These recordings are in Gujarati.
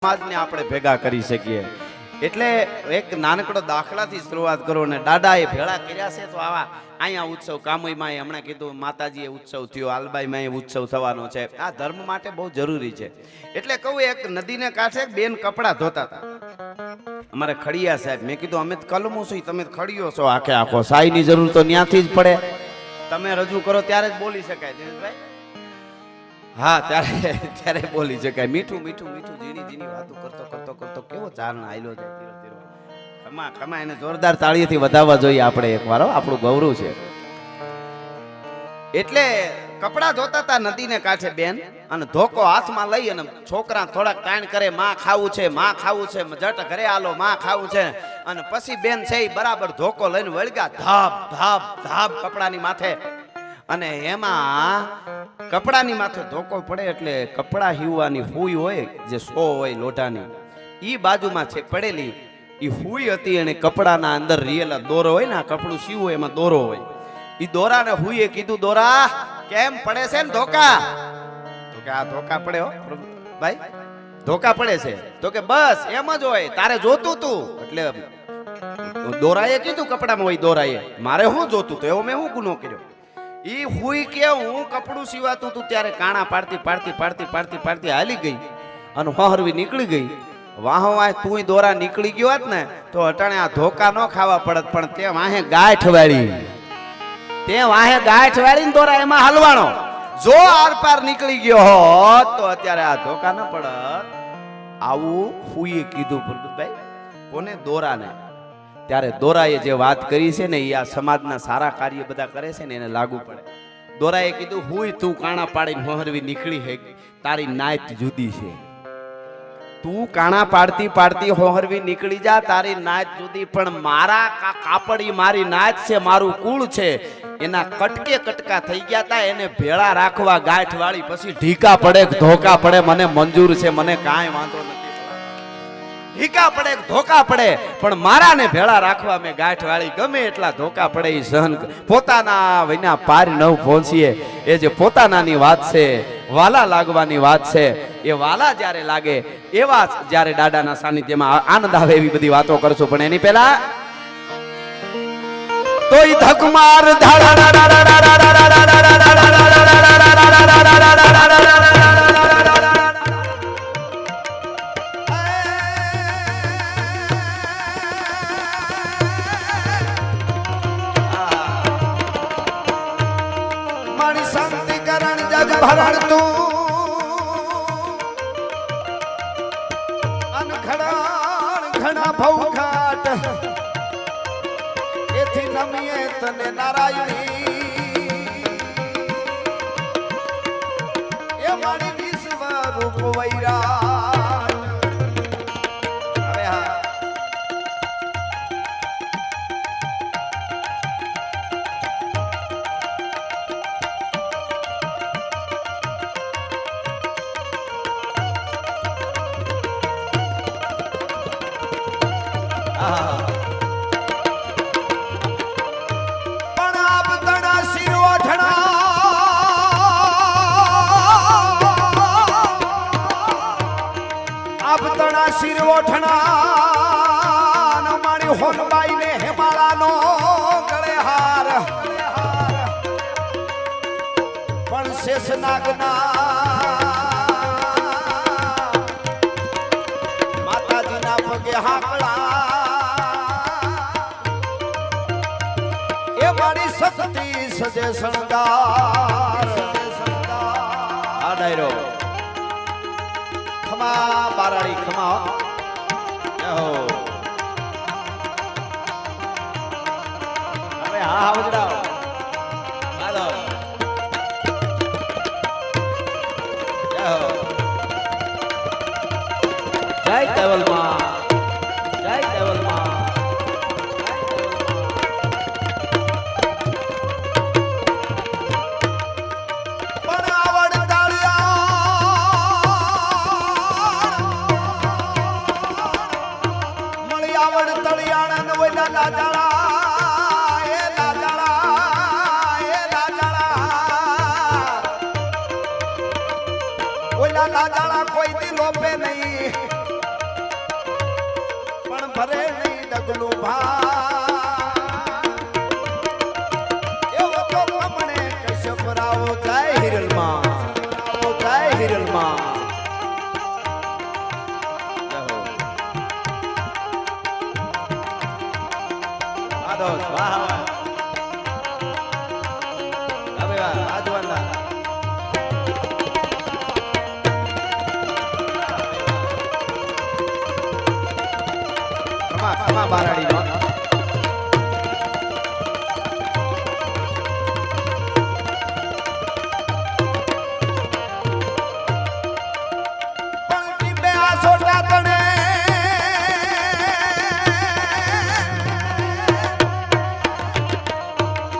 સમાજને આપણે ભેગા કરી શકીએ એટલે એક નાનકડો દાખલાથી શરૂઆત કરો ને દાદાએ ભેળા કર્યા છે તો આવા અહીંયા ઉત્સવ કામોઈમાં હમણાં કીધું માતાજીએ ઉત્સવ થયો આલબાઈમાં ઉત્સવ થવાનો છે આ ધર્મ માટે બહુ જરૂરી છે એટલે કહું એક નદીને કાંઠે બેન કપડાં ધોતા હતા અમારે ખડિયા સાહેબ મેં કીધું અમે કલમું છું તમે ખડિયો છો આખે આખો સાઈની જરૂર તો ત્યાંથી જ પડે તમે રજૂ કરો ત્યારે જ બોલી શકાય દિનેશભાઈ હા ત્યારે બોલી શકાય મીઠું મીઠું મીઠું ઝીણી ઝીણી વાતો કરતો કરતો કરતો કેવો ચારણ આયલો જાય ધીરો ધીરો ખમા ખમા એને જોરદાર તાળીઓથી વધાવવા જોઈએ આપણે એકવાર આપણું ગૌરવ છે એટલે કપડા ધોતા હતા નદીને કાંઠે બેન અને ધોકો હાથમાં લઈ અને છોકરા થોડાક તાણ કરે માં ખાવું છે જટ ઘરે આલો માં ખાવું છે અને પછી બેન છે એ બરાબર ધોકો લઈને વળગ્યા ધાબ ધાબ ધાબ કપડાની માથે અને એમાં કપડાની માથે ધોકો પડે એટલે કપડા હીવવાની હુઈ હોય જે સો હોય લોઢાની ઈ બાજુમાં છે પડેલી ઈ હુઈ હતી અને કપડાના અંદર રીયેલા દોરો હોય ને કપડું સીવું એમાં દોરો હોય ઈ દોરાને હુઈએ કીધું દોરા કેમ પડે છે ને ધોકા તો કે આ ધોકા પડે હો ભાઈ ધોકા પડે છે તો કે બસ એમ જ હોય તારે જોતું તું એટલે દોરાએ કીધું કપડામાં હોય દોરાએ મારે શું જોતું તું એવો મેં શું ગુનો કર્યો ઈ હુઈ કે હું કપડું સીવાતું તું ત્યારે કાણા પાડતી હાલી ગઈ અને હોહરવી નીકળી ગઈ વાહો વાહ તું દોરા નીકળી ગયો હોત ને તો અટાણે આ ધોકા ન ખાવા પડત પણ તે વાહે ગાંઠ વાળી દોરા એમાં હલવાણો જો આર પાર નીકળી ગયો હોત તો અત્યારે આ ધોકા ન પડત આવું હુઈએ કીધું પ્રદુભાઈ કોને દોરાને ત્યારે દોરાએ જે વાત કરી છે ને એ આ સમાજના સારા કાર્ય બધા કરે છે ને એને લાગુ પડે દોરાએ કીધું હુંય તું કાણા પાડીને હોહરવી નીકળી હે તારી નાત જુદી છે તું કાણા પાડતી હોહરવી નીકળી જા તારી નાત જુદી પણ મારા કાપડી મારી નાત છે મારું કુળ છે એના કટકે કટકા થઈ ગયા તા એને ભેળા રાખવા ગાંઠ વાળી પછી ઢીકા પડે ધોકા પડે મને મંજૂર છે મને કાંઈ વાંધો નથી ઢીકા પડે ધોકા પડે પણ મારા ને ભેળા રાખવા મેં ગાંઠ વાળી ગમે એટલા ધોકા પડે એ સહન પોતાના વિના પાર ન પહોંચીએ એ જે પોતાનાની વાત છે વાલા લાગવાની વાત છે એ વાલા જ્યારે લાગે એવા જ્યારે દાદાના સાનિધ્યમાં આનંદ આવે એવી બધી વાતો કરશું પણ એની પહેલા તોય ધકમાર ભરણ તું ઘણા ભૌઘાટ એથી નમીએ તને નારાયણી એ મારી વિશ્વ રૂપ વૈરાટ અરે હા હોનબાઈ ને હેમાળાનો ગળે હાર પણ શેષનાગના માતાજીના પગે હાકળા એ મારી શક્તિ સજે શણગાર આ ડાયરો ખમા બારાડી ખમા હા વજરાવ હાલો જય દેવલ માં પણ આવડ મળી આવડ તળિયાણા ન હોય ના દાદા કોઈ દી લોપે નહીં જગલું ભા એવો તો કમણે કશ્યપરાવો જય હિરલમાં જય હિરલમાં વાહ વાહ હવે આજવાના ખમા બારાડી નો પંક્તિ બે આ સોટા તણે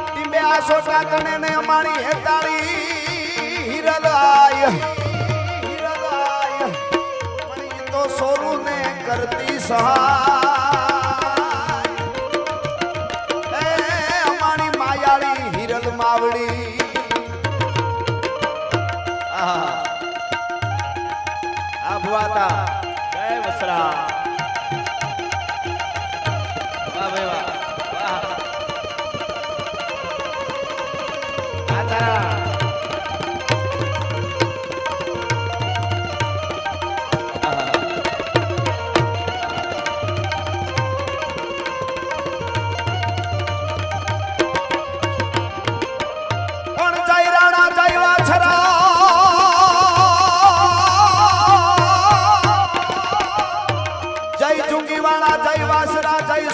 ટીંબે આ સોટા તણે ને અમારી હેતાળી હિરલાય પણ ઈ તો સોરું ને કરતી સહાય અમારી માયાળી હિરલ માવડી આ ભુવાતા જય વસરા વાહ ભાઈ વાહ વાહ આ તારા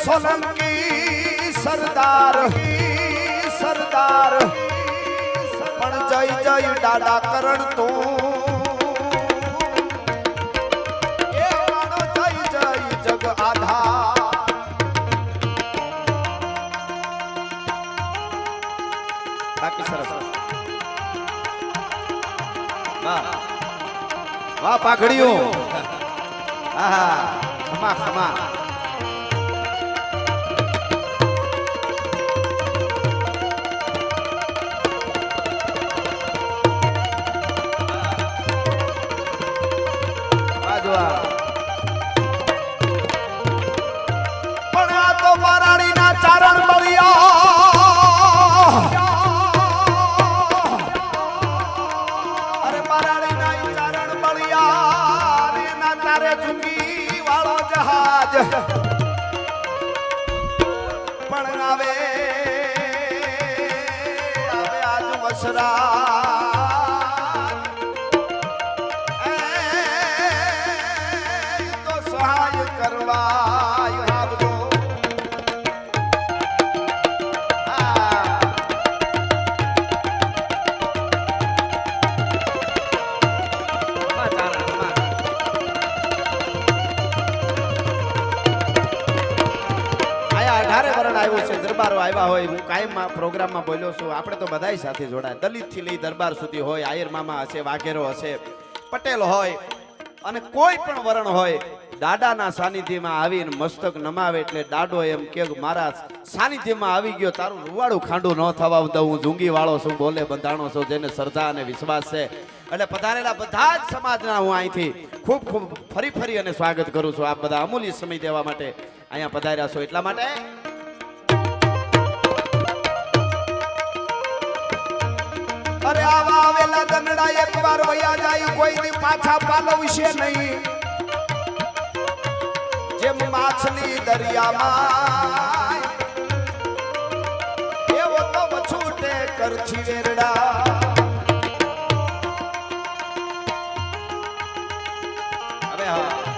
સોલંકી સરદાર સરદાર પણ જય જય દાદા કરણ તો એ માનો જય જય જગ આધાર બાકી સરસ વાહ વાહ પાઘડીઓ આહા ખમા ખમા પણ આ તો બારાડીના ચારણ બળિયા અરે બારાડીના ચારણ બળિયા એના તારે ઝુંકી વાળો જહાજ પણ આવે આજ વસરા દરબારો આવ્યા હોય હું કાયમ પ્રોગ્રામમાં બોલ્યો છું આપણે તો બધાય સાથે જોડાય દલિત થી લઈ દરબાર સુધી હોય આયર મામા હશે વાઘેરો હશે પટેલ હોય અને કોઈ પણ વરણ હોય દાદાના સાનિધ્યમાં આવીને મસ્તક નમાવે એટલે દાડો એમ કે મારા સાનિધ્યમાં આવી ગયો તારું રૂવાડું ખાંડું ન થવા દઉં હું ઝુંગી વાળો છું બોલે બંધાણો છું જેને શ્રદ્ધા અને વિશ્વાસ છે એટલે પધારેલા બધા જ સમાજના હું અહીંથી ખૂબ ખૂબ ફરી અને સ્વાગત કરું છું આપ બધા અમૂલ્ય સમય દેવા માટે અહીંયા પધાર્યા છો એટલા માટે અરે આવા આવેલા દંડા એકવાર વયા જાય કોઈ દી પાછા પાલવશે નહીં જેમ માછલી દરિયામાં એવો તો છૂટે કરછી વેરડા હવે હા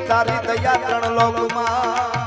તારી દયા ત્રણ લોકમાં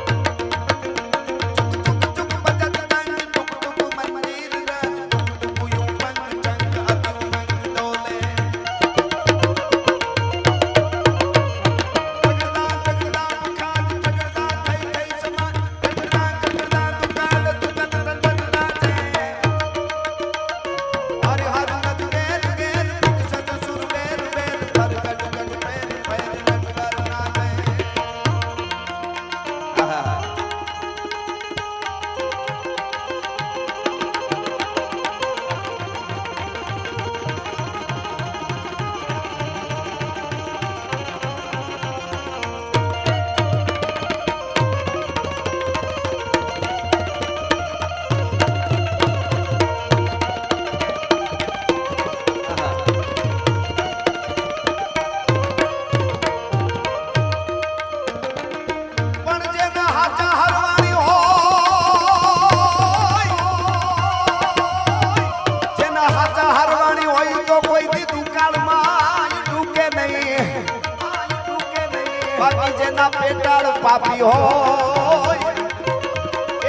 ભાગી જેના પેટાળ પાપી હોય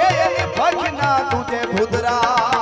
એ ભગના તુજે ભુદરા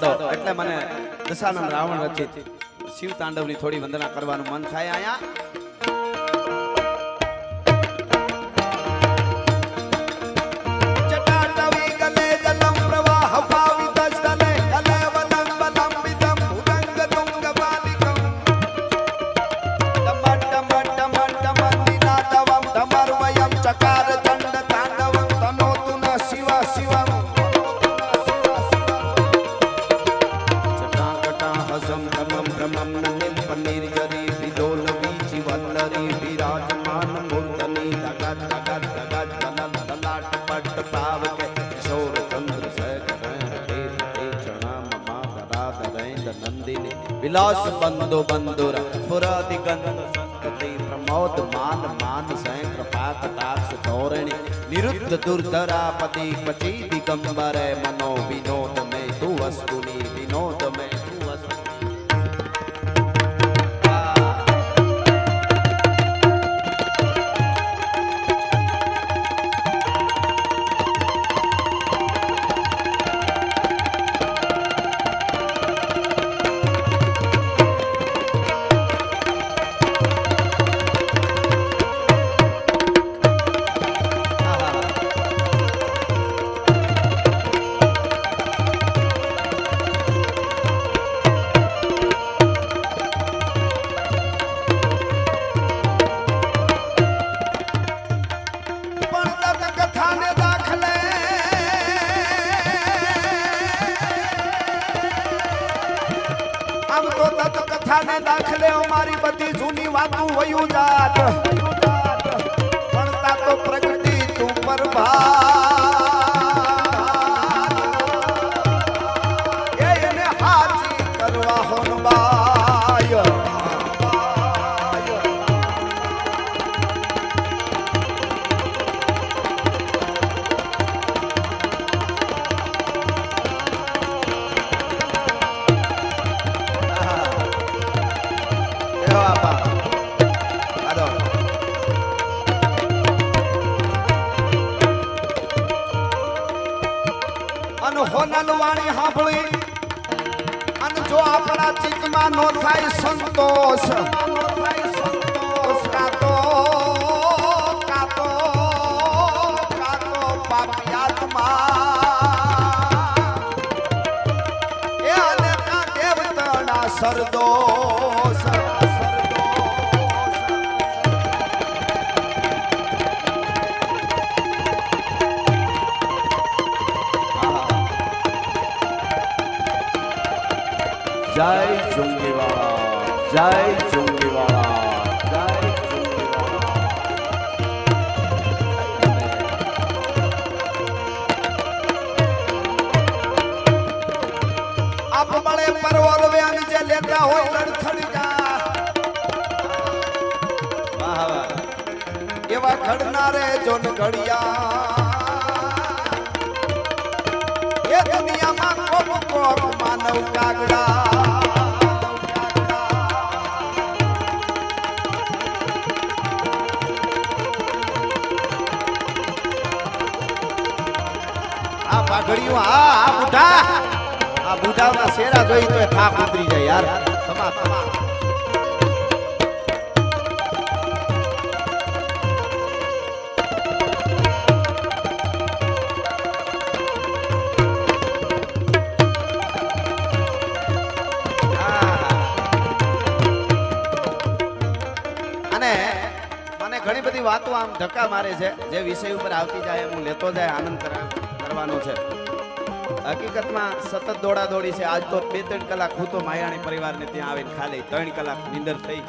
દાડો એટલે મને દશાનંદ રાવણ રચિત શિવ તાંડવની થોડી વંદના કરવાનું મન થાય આયા विलास बंदो बंदुर पुरा दिगंत संतति प्रमोद मान मान सै कृपा कटाक्ष धोरणी निरुद्ध दुर्धरापति पति दिगंबर मनो विनोद में तू वस्तुनि विनोद में तू वस्तुनि કથાને દાખલે અમારી બધી જૂની વાતો વયું જાત ભણતા તો પ્રગતિ તું પરભાત એને હાજી કરવા હોનબાય હોનલવાણી સાંભળી અને જો આપણા ચિત્તમાં નો થાય સંતોષ કાતો કાતો કાતો પાપિયાત્મા એ અનેકા દેવતાના સરદોષ जय चुंगीवाड़ा जय चुंगीवाड़ा जय चुंगीवाड़ा લડ્યા હોય લડખડ જા વાહ વાહ એવા ઘડનારે જોન ઘડિયા એ દુનિયામાં કોક કોક માનવ કાગડા આ પાઘડીઓ આ બુઢાના શેરા જોઈ તો થાક ઉતરી જાય યાર તમા તમા ઘણી બધી વાતો આમ ધક્કા મારે છે જે વિષય ઉપર આવતી જાય હું લેતો જાય આનંદ કરવાનો છે હકીકતમાં સતત દોડા દોડી છે આજ તો 2-3 કલાક હું તો માયાણી પરિવારને ત્યાં આવીને ખાલી 3 કલાક નીંદર થઈ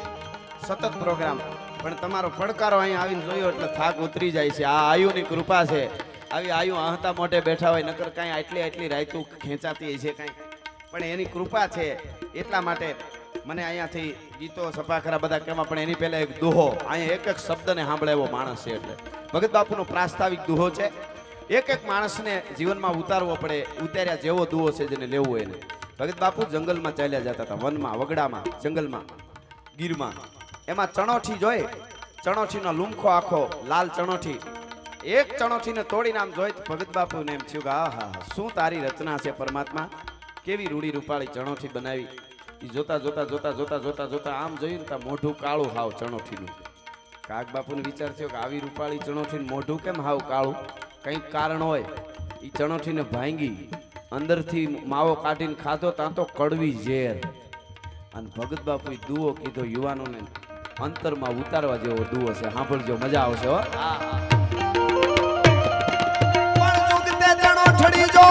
સતત પ્રોગ્રામ પણ તમારો પડકારો અહીં આવીને જોયો એટલે થાક ઉતરી જાય છે આ આયુની કૃપા છે આવી આયુ આહતા મોઢે બેઠા હોય નકર કાંઈ આટલી રાયતું ખેંચાતી છે કાંઈ પણ એની કૃપા છે એટલા માટે મને અહીંયાથી ગીતો સભાખરા બધા કહેવા પણ એની પહેલા એક દુહો અહીંયા એક શબ્દને સાંભળે એવો માણસ છે એટલે ભગત બાપુનો પ્રાસ્તાવિક દુહો છે એક માણસને જીવનમાં ઉતારવો પડે ઉતાર્યા જેવો દુહો છે જેને લેવો હોય એને ભગત બાપુ જંગલમાં ચાલ્યા જતા હતા વનમાં વગડામાં જંગલમાં ગીરમાં એમાં ચણોઠી જોઈ ચણોઠીનો લુમખો આખો લાલ ચણોઠી એક ચણોઠીને તોડીને આમ જોઈ ભગત બાપુને એમ થયું કે હા શું તારી રચના છે પરમાત્મા કેવી રૂડી રૂપાળી ચણોઠી બનાવી જોતા જોતા આમ જોયું ને મોઢું કાળું હાવ ચણોઠીનું કાગ બાપુને વિચાર થયો કે આવી રૂપાળી ચણોઠીનું મોઢું કેમ હાવ કાળું કંઈક કારણ હોય એ ચણોઠીને ભાંગી અંદરથી માવો કાઢીને ખાધો ત્યાં તો કડવી ઝેર અને ભગત બાપુએ દુઓ કીધો યુવાનોને અંતરમાં ઉતારવા જેવો દુઓ છે સાંભળજો મજા આવશે હો પણ જુગતે ચણોઠડી જો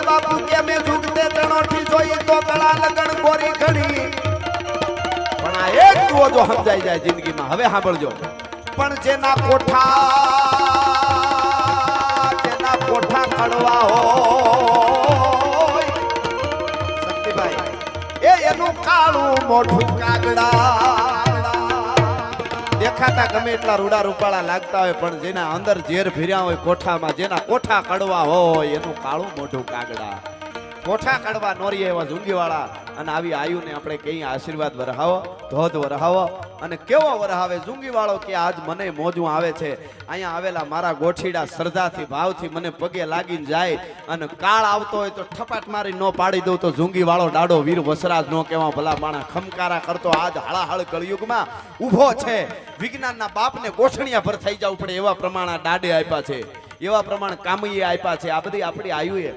બાપુ કે મે જુગતે ચણોઠી જોઈ તો ગળા લગણ ગોરી ઘડી પણ આ એક દુઓ જો સમજાઈ જાય જિંદગીમાં હવે સાંભળજો પણ જેના કોઠા કડવા હોય શક્તિભાઈ એનું કાળું મોઢું કાગડા દેખાતા ગમે એટલા રૂડા રૂપાળા લાગતા હોય પણ જેના અંદર ઝેર ભર્યા હોય કોઠામાં જેના કોઠા કડવા હોય એનું કાળું મોઢું કાગડા કોઠા કડવા નોરીએ એવા ઝુંગીવાળા અને આવી આયુને આપણે કઈ આશીર્વાદ વરહાવો ધોધ વરહાવો અને કેવો વરહાવે ઝુંગીવાળો કે આજ મને મોજું આવે છે અહીંયા આવેલા મારા ગોઠીડા શ્રદ્ધાથી ભાવથી મને પગે લાગીને જાય અને કાળ આવતો હોય તો ઠપાટ મારી નો પાડી દઉં તો ઝુંગીવાળો ડાડો વીર વસરાજ નો કહેવા ભલા માણા ખમકારા કરતો આજ હળાહળ કળયુગમાં ઊભો છે વિજ્ઞાનના બાપને ગોઠણિયા પર થઈ જવું પડે એવા પ્રમાણે દાડે આપ્યા છે એવા પ્રમાણે કામઈએ આપ્યા છે આ બધી આપણી આયુએ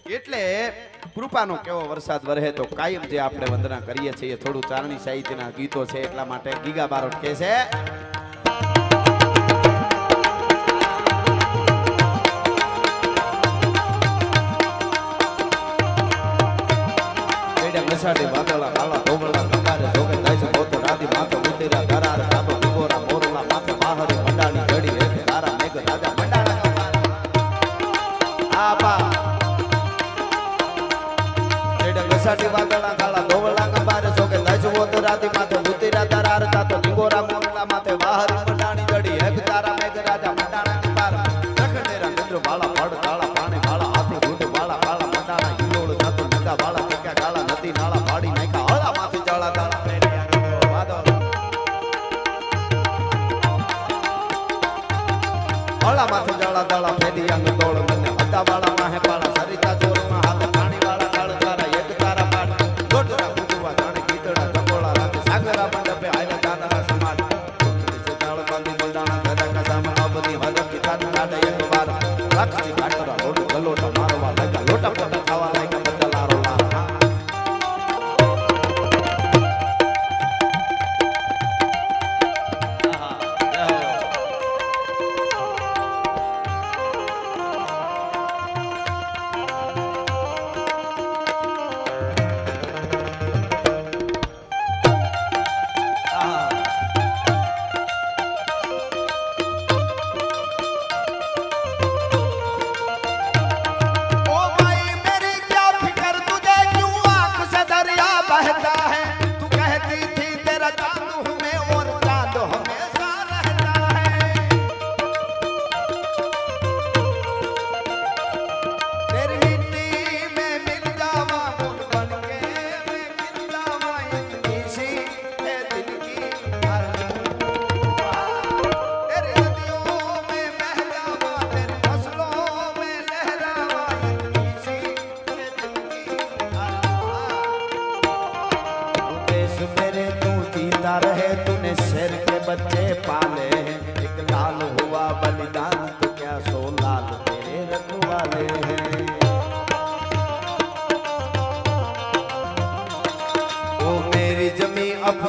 એટલે કૃપાનો કેવો વરસાદ વરહે તો કાયમ જે આપણે વંદના કરીએ છીએ થોડું ચારણી સાહિત્યના ગીતો છે એટલા માટે ગીગા બારોટ કહે છે ઘસાડે વાદળા કાળા ધોબળા કંગારે જોગે જાય છે ગોતો રાધી માથે ઉતેરા ગરાર કાબો ગોરા મોરલા માથે બાહરી મંડાણી જડી હે તારા મેઘ રાજા મંડાણા આપા ઘસાડી વાદળા કાળા ધોબળા કંગારે જોગે જાય છે ગોતો રાધી માથે ઉતેરા ગરાર કાતો ગોરા મોરલા માથે બાહરી મંડાણી જડી હે તારા મેઘ રાજા મંડાણા કંગાર રખડેરા ચંદ્ર બાળા પડ કાળા પાણી બાળા હાથી ઘૂંટ બાળા કાળા મંડાણા હિલોળ જાતો નગા બાળા કાળા નદી નાળા પાડી નાખ્યા હળા માંથી જળા દાળા હળા માંથી જળા દાળા ફેરી અંગ દોડ મને હતા વાળા માહે પાળા સરિતા ચોરમાં હાથ પાણી વાળા કાળ તારા એક તારા પાટ દોડરા ગુજવા જાણે ગીતડા ચકોળા રાતે સાગરા મંડપે આવ્યા દાદાના સમાજ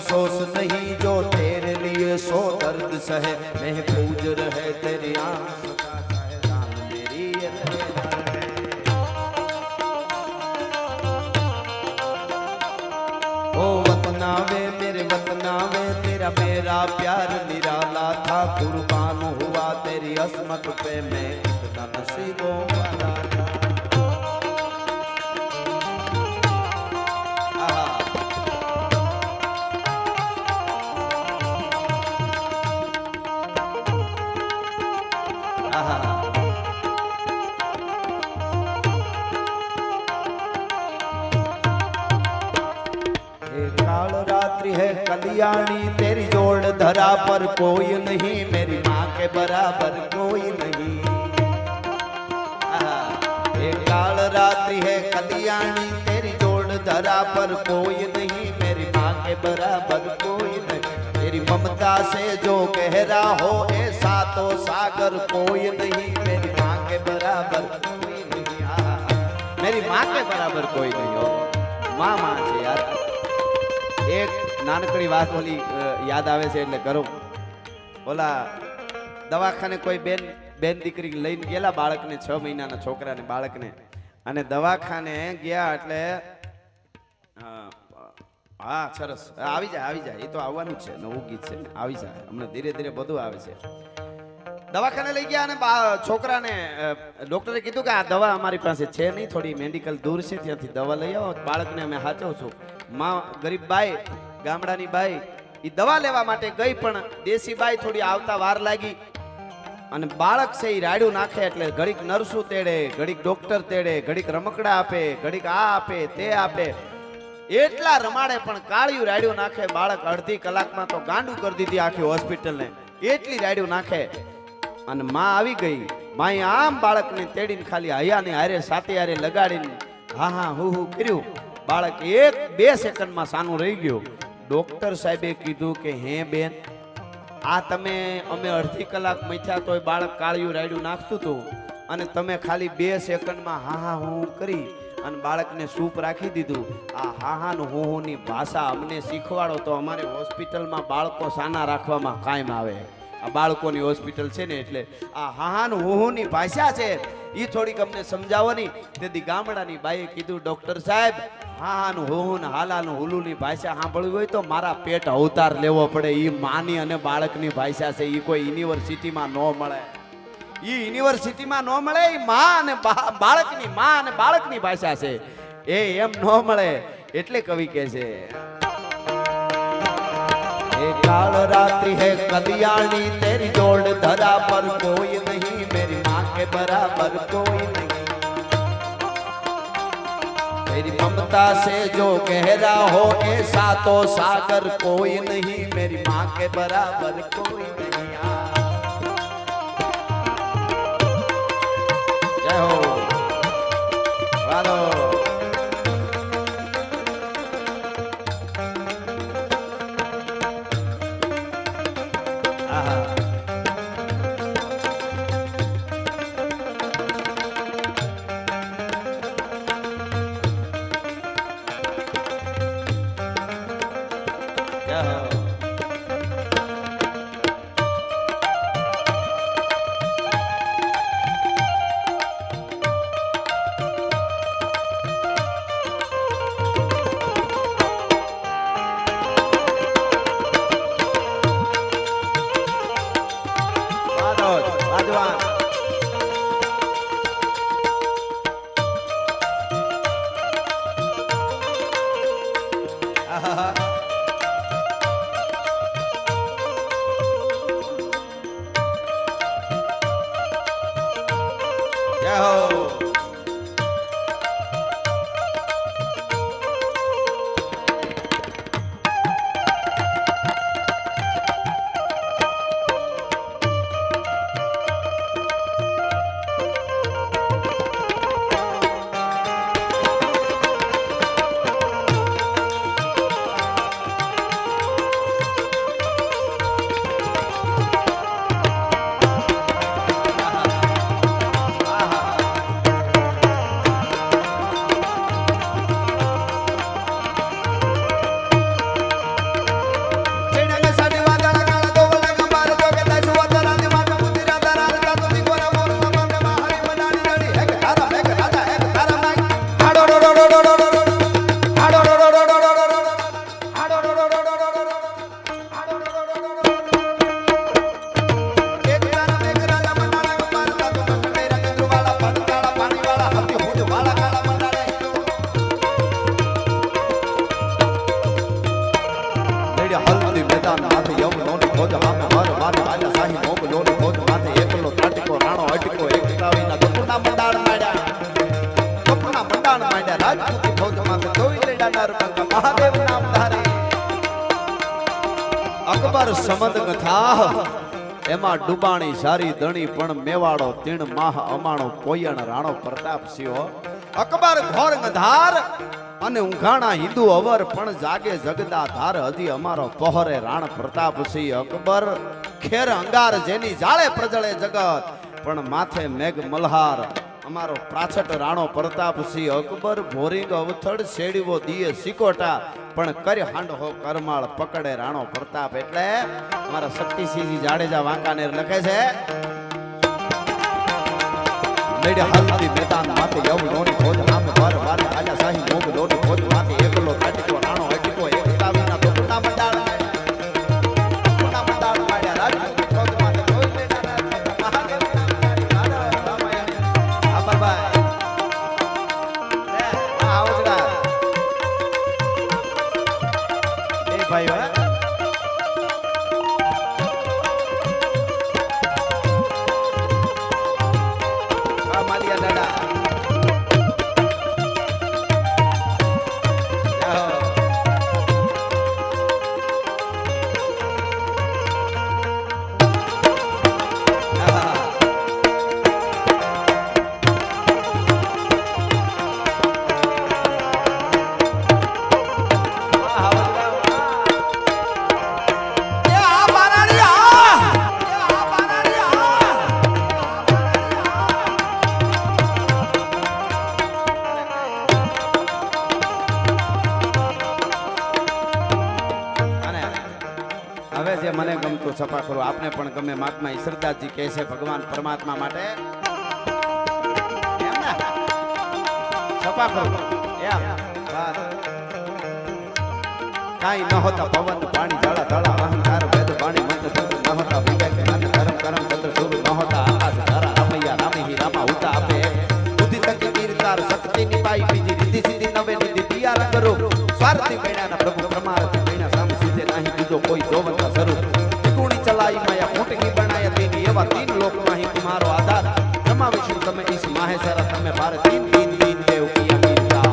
अफसोस नहीं जो तेरे लिए सो दर्द सहे महफूज रहे तेरी आंख का साहिरान मेरी ये रहना रहे। ओ वतना वे मेरे वतना वे तेरा मेरा प्यार निराला था कुर्बान हुआ तेरी असमत पे मैं इतना नसीबों वाला था। काल रात्रि है कल्याणी तेरी जोड़ धरा पर कोई नहीं मेरी माँ के बराबर कोई नहीं। काल रात्रि है कल्याणी तेरी जोड़ धरा पर कोई नहीं मेरी माँ के बराबर कोई नहीं। तेरी ममता से जो गहरा हो ऐसा तो सागर कोई नहीं मेरी माँ के बराबर कोई नहीं। मेरी माँ के बराबर कोई नहीं हो माँ माँ છે યાર। એક નાનકડી વાત ઓલી યાદ આવે છે એટલે કરું। ઓલા દવાખાને કોઈ બેન દીકરી લઈને ગયેલા બાળકને 6 મહિનાના છોકરાને બાળકને અને દવાખાને ગયા એટલે હા સરસ આવી જાય એ તો આવવાનું છે નવું ગીત છે આવી જાય હમણાં ધીરે ધીરે બધું આવે છે। દવાખાને લઈ ગયા અને છોકરાને ડોક્ટરે કીધું કે આ દવા અમારી પાસે છે નહીં થોડી મેડિકલ દૂર છે ત્યાંથી દવા લઈ આવો બાળકને અમે સાચવ છું। માં ગરીબ બાઈ ગામડાની બાઈ એ દવા લેવા માટે ગઈ પણ દેશી બાઈ થોડી આવતા વાર લાગી અને બાળક છે એ રાડ્યું નાખે એટલે ઘડીક નર્સું તેડે ઘડીક ડોક્ટર તેડે ઘડીક રમકડા આપે ઘડીક આ આપે તે આપે એટલા રમાડે પણ કાળિયું રાડ્યું નાખે બાળક અડધી કલાકમાં તો ગાંડું કરી દીધી આખી હોસ્પિટલને એટલી રાડ્યું નાખે। અને માં આવી ગઈ માએ આમ બાળકને તેડીને ખાલી હૈયાને હારે સાથે હારે લગાડીને હા હા હું કર્યું બાળક 1-2 સેકન્ડમાં સાનું રહી ગયું। ડોક્ટર સાહેબે કીધું કે હે બેન આ તમે અમે અડધી કલાક મથ્યા તોય બાળક કાળિયું રાડ્યું નાખતું હતું અને તમે ખાલી 2 સેકન્ડમાં હા હા હું કરી અને બાળકને સૂપ રાખી દીધું। આ હા હા હું ની ભાષા અમને શીખવાડો તો અમારે હોસ્પિટલમાં બાળકો સાના રાખવામાં કાયમ આવે। આ બાળકોની હોસ્પિટલ છે ને એટલે આ હાહાન હુહુની ભાષા છે એ થોડીક અમને સમજાવો ની। તેથી ગામડાની બાઈએ કીધું ડોક્ટર સાહેબ હાહાન હુહુન હાલાનું હુલુની ભાષા સાંભળવી હોય તો મારા પેટ અવતાર લેવો પડે। એ માની અને બાળકની ભાષા છે એ કોઈ યુનિવર્સિટીમાં ન મળે એ યુનિવર્સિટીમાં ન મળે એ માં અને બાળકની ભાષા છે એ એમ ન મળે એટલે કવિ કહે છે काल रात्रि है कल्याणी तेरी जोड़ धरा पर कोई नहीं मेरी माँ के बराबर कोई नहीं। तेरी ममता से जो गहरा हो ऐसा तो सागर कोई नहीं मेरी माँ के बराबर कोई नहीं। जय हो वालो जय हो મંડાણ માંડ્યા રાજપૂતી ફૌજમાં તો જોઈ લેડા નરપંખ મહાદેવ નામ ધારે અકબર સમંદ થાહ એમાં ડુબાણી સારી દણી પણ મેવાડો તીણ માહ અમાણો પોયણ રાણો પ્રતાપ સિંહ અકબર ઘોર ગધાર અને ઊંઘાણા હિન્દુ અવર પણ જાગે જગદા ધાર હજી અમારો પહોરે રાણ પ્રતાપ સિંહ અકબર ખેર અંગાર જેની જાળે પ્રજળે જગત પણ માથે મેઘ મલ્હાર અમારો પ્રાછટ રાણો પ્રતાપ સિંહ અકબર ભોરિંગ અવથડ શેડીવો દીએ સિકોટા પણ કર હાંડ હો કરમાળ પકડે રાણો પ્રતાપ એટલે અમારા શક્તિસિંહજી જાડેજા વાંકાનેર લખે છે મેડે હાલતી મેદાન માથે યવ લોની ખોજ આમે વાર વાર આજા સાહી મોગ લોની ખોજ માથે એકલો કાટકો રાણો હટીકો એક તાવીના તો પુના મંડાળ માડ્યા રાજપૂત ખોજ માથે જોઈ લેડા મહાદેવ રામાયણ આબરભાઈ આવજરા એ ભાઈ ભાઈ માલિયા દાડા મને ગમતું સફા કરો આપને પણ ગમે મહાત્મા ઈશ્વરદાસજી કહે છે ભગવાન પરમાત્મા માટે એમ ને સફા કરો એમ વાત કાઈ ન હોતા પવન પાણી જળ તળ અહંકાર વેદ વાણી મંત્ર તંત્ર ન હોતા વિવેક જ્ઞાન ધર્મ કરમ ચંદ્ર સૂર્ય ન હોતા આકાશ ધરા રામૈયા રામહી રામા ઉતા આપે બુદ્ધિ તકી તીરતાર શક્તિ નિપાઈ બીજી રીતિ સીધી નવે નિધિ પિયા રંગ રૂપ સ્વાર્થી પૈણાના પ્રભુ પ્રમારથી પૈણા સામ સીધે નહીં બીજો કોઈ જોવતા સ્વરૂપ ત્રિગુણી ચલાઈ માયા ફૂટકી બનાયા તેની એવા તીન લોક માહી તમારો આધાર બ્રહ્મા વિષ્ણુ તમે ઈસ માહેશ્વર તમે ભારત તીન તીન તીન દેવ કિયા મીતા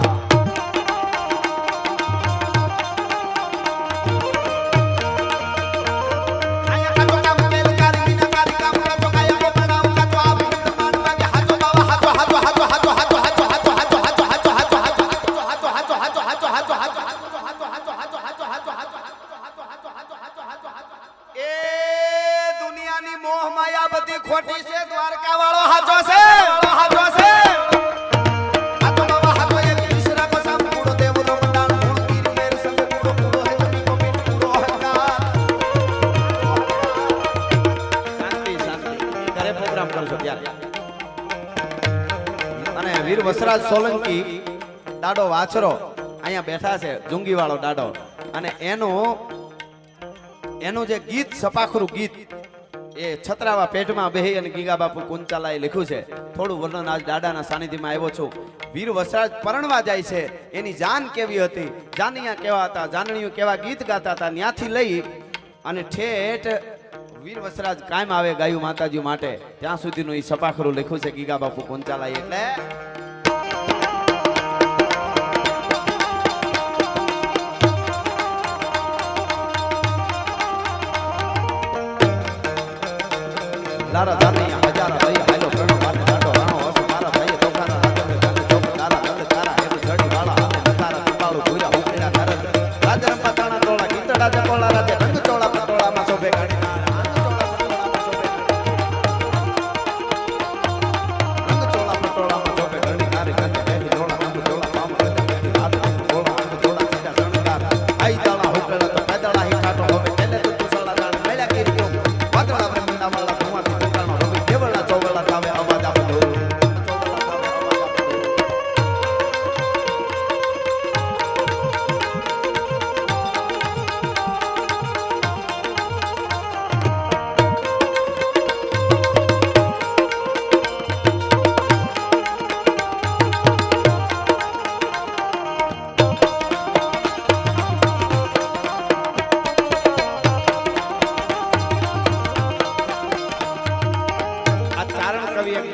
ખોટી છે દ્વારકા વાળો હાચો છે હાચો છે હાચો બાબા હાચો એક ઈશ્વરા કો સામ પૂરો દેવ નો મંડાણ મૂળ ગીર મેર સંગ પૂરો પૂરો હે જમી કો મીઠ પૂરો હંકાર શાંતિ શાંતિ ઘરે પ્રોગ્રામ કરજો ત્યારે અને વીર વસરાજ સોલંકી દાડો વાછરો અહીંયા બેઠા છે જુંગી વાળો દાડો અને એનું જે ગીત સપાખરું ગીત એ છત્રાવા પેટમાં બેહી અને ગીગા બાપુ કુંચાલાએ લખ્યું છે થોડું વર્ણન આજ દાદાના સાનિધ્યમાં આવ્યો છું વીર વસરાજ પરણવા જાય છે એની જાન કેવી હતી જાનિયા કેવા હતા જાનણીઓ કેવા ગીત ગાતા હતા ત્યાંથી લઈ અને ઠેઠ વીર વસરાજ કાયમ આવે ગાયું માતાજી માટે ત્યાં સુધીનું એ સપાખરું લખ્યું છે ગીગા બાપુ કુંચાલાએ એટલે લારા જાનિયા હજારા ભાઈ હાલો પ્રણવ માટે દાડો રાણો હસ મારા ભાઈ તોખાના રાજને ગંગ ચોક તારા ગંગ તારા એક જડી વાળા હાથે નકારા તિપાળો ભૂરા ઉકેડા તારા રાજરંપા તાણા તોળા ગીતડા જકોળા રાજે રંગ ચોળા પટોળામાં શોભે ગાડી રંગ ચોળા પટોળામાં શોભે ગાડી નારી ગંગ બેહી ચોળા રંગ ચોળા પામ ગંગ બેહી હાથ ચોળા રંગ ચોળા સીધા શણગાર આઈ દાણા હુકડા તો પેદળા હી ખાટો હોવે તેને તું તુસળા દાણ મેળા કીર્યો વાદળા બ્રહ્મના વાળા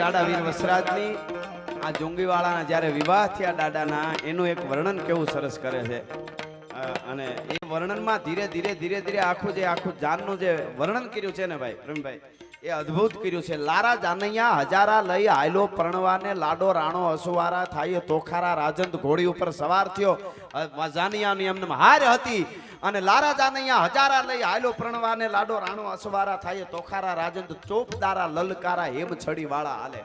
દાડા વીર વસરાજની આ આ જોંગીવાળાના જ્યારે વિવાહ થયા દાદાના એનું એક વર્ણન કેવું સરસ કરે છે અને એ વર્ણનમાં ધીરે ધીરે આખું જાનનું જે વર્ણન કર્યું છે ને ભાઈ પ્રેમભાઈ એ અદ્ભુત કર્યું છે. લારા જાનૈયા હજારા લઈ આયલો પરણવાને લાડો રાણો અસુવારા થાય તોખારા રાજંત ઘોડી ઉપર સવાર થયો. જાનૈયાની એમને હાર હતી અને લારા જાનૈયા હજારા લઈ આયલો પરણવાને લાડો રાણો અસવારા થાય તોખારા રાજંત ચોપદારા લલકારા હેમ છડી વાળા હાલે.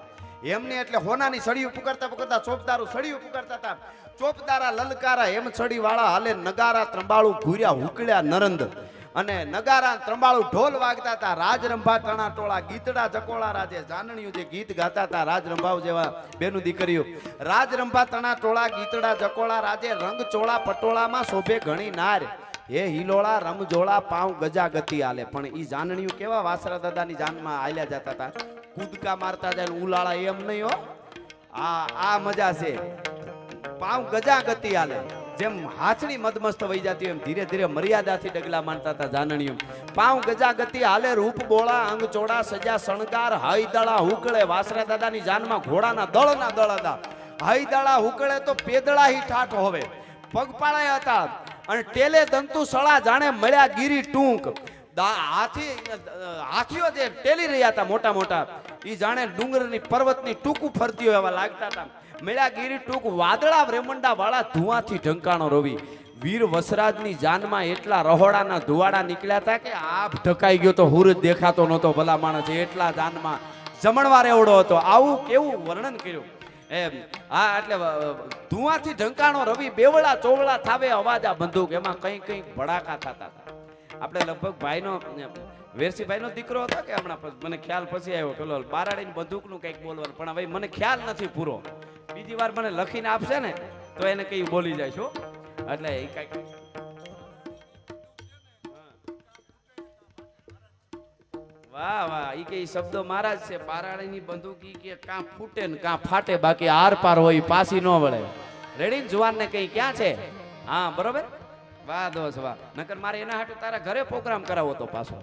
એમને એટલે હોનાની સળીઓ પુકારતા ચોપદારું સળીઓ પુકારતા હતા. ચોપદારા લલકારા હેમ છડી વાળા હાલે. નગારા ત્રંબાળું ઘૂર્યા હુકળ્યા નરંદ અને નગારા ત્રંબાળું ઢોલ વાગતા હતા. રાજરંભા ટણા ટોળા ગીતડા જકોળા રાજે જાનણીયું જે ગીત ગાતા હતા રાજરંભાવ જેવા બેનું દીકરીઓ. રાજરંભા ટણા ટોળા ગીતડા જકોળા રાજે રંગ ચોળા પટોળામાં શોભે ઘણી નાર. હે હિલોળા રમજોળા પાઉ ગજા ગતિ હાલે. પણ ઈ જાનણીયું કેવા વાસરા દાદાની જાનમાં હાલ્યા જતા હતા. કૂદકા મારતા જાય ઉલાળા એમ નહીં હો. આ મજા છે. પાઉ ગજા ગતિ હાલે. જેમ હાથણી મદમસ્ત વહી જતી એમ ધીરે ધીરે મર્યાદાથી ડગલા માનતા હતા જાનણીઓ. પાઉ ગજા ગતિ હાલે. રૂપ બોળા અંગ ચોડા સજા શણગાર હાઈ દળા હુકળે. વાસરા દાદાની જાનમાં ઘોડાના દળ હતા. હાઈ દળા હુકળે તો પેદળા હી ઠાઠ હોવે. પગપાળા હતા અને ટેલે દંતુ સળા જાણે મળ્યા ગીરી ટૂંક. હાથીઓ જે ટેલી રહ્યા હતા મોટા મોટા ઈ જાણે ડુંગરની પર્વતની ટૂંકું ફરતી હોય એવા લાગતા હતા. મેળા ગીરી ટૂંક વાદળા રેમંડા વાળા ધુઆથી ઢંકાણો રવિ. વીર વસરાજની જાનમાં એટલા રહોડાના ધુવાડા નીકળ્યા હતા કે આપ ઢકાઈ ગયો તો હુર જ દેખાતો નહોતો ભલા માણસ. એટલા જાનમાં જમણવાર એવડો હતો. આવું કેવું વર્ણન કર્યું એમ. હા એટલે ધુઆથી ઢંકાણો રવિ. બેવડા ચોવડા થાવે અવાજા બંદૂક. એમાં કઈ ભડાકા થતા હતા. આપણે લગભગ ભાઈનો વેરસીભાઈનો દીકરો હતો કે હમણાં મને ખ્યાલ પછી આવ્યો પેલો બારાડીની બંદૂકનું કંઈક બોલવાનું. પણ હવે મને ખ્યાલ નથી પૂરો. બીજી વાર મને લખીને આપશે ને તો એને કઈ બોલી જાય છો. એટલે એ કઈક વાહ ઈ કે શબ્દો મારા જ છે. બારાડીની બંદૂક ઈ કે કાં ફૂટે ને કાં ફાટે, બાકી આર પાર હોય પાછી ન વળે. રેડી જુવાન ને કઈ ક્યાં છે? હા બરોબર. વાહ દોસ્ત વાહ. નકર મારે એના હાટુ તારા ઘરે પ્રોગ્રામ કરાવો તો પાછો.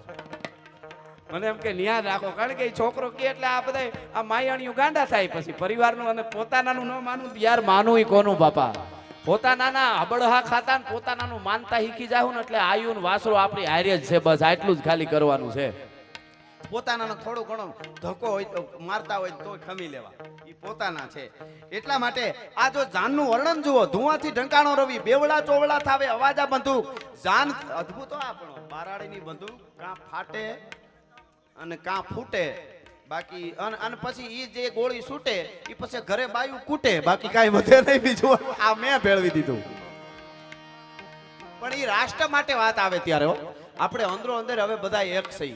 મને એમ કે નિયાદ રાખો. કારણ કે છોકરો કે એટલે આ બધા આ માયાણીઓ ગાંડા થાય પછી પરિવારનું અને પોતાનાનું ન માનવું. યાર માનવું ઈ કોનું બાપા? પોતાનાના હબળહા ખાતા ને પોતાનાનું માનતા શીખી જાવ ને એટલે આયુ ને વાસરો આપણી હારે જ છે. બસ આટલું જ ખાલી કરવાનું છે. પોતાનાનો થોડું ઘણો ધક્કો હોય તો મારતા હોય તો ખમી લેવા. ઈ પોતાના છે. એટલા માટે આ જો જાનનું વર્ણન જુઓ. ધુઆથી ઢંકાણો રવિ. બેવડા ચોવડા થાવે અવાજા બંદૂક. જાન અદ્ભુત આપણો. બારાડીની બંદૂક કાં ફાટે અને કાં ફૂટે. બાકી અને પછી ઈ જે ગોળી છૂટે ઈ પછી ઘરે બાયું કૂટે. બાકી કાંઈ વધે નહીં બીજું. આ મેં ભેળવી દીધું. પણ ઈ રાષ્ટ્ર માટે વાત આવે ત્યારે આપણે અંદરો અંદર હવે બધા એક સહી.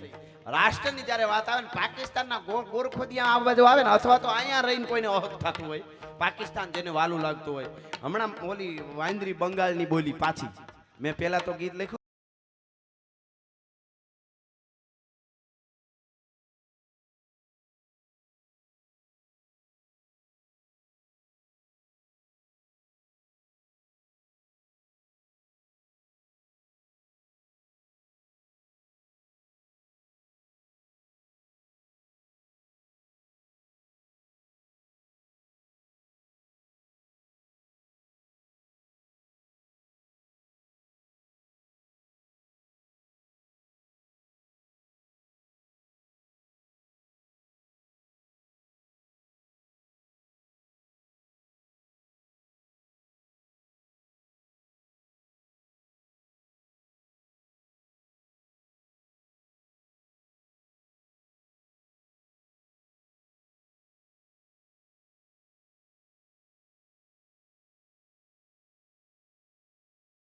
રાષ્ટ્રની જ્યારે વાત આવે ને પાકિસ્તાનના ગોરખોદિયા આ બાજુ આવે ને અથવા તો અહીંયા રહીને કોઈને અહક થતું હોય. પાકિસ્તાન જેને વાલું લાગતું હોય. હમણાં ઓલી વાંદરી બંગાળની બોલી પાછી મેં પહેલા તો ગીત લખ્યું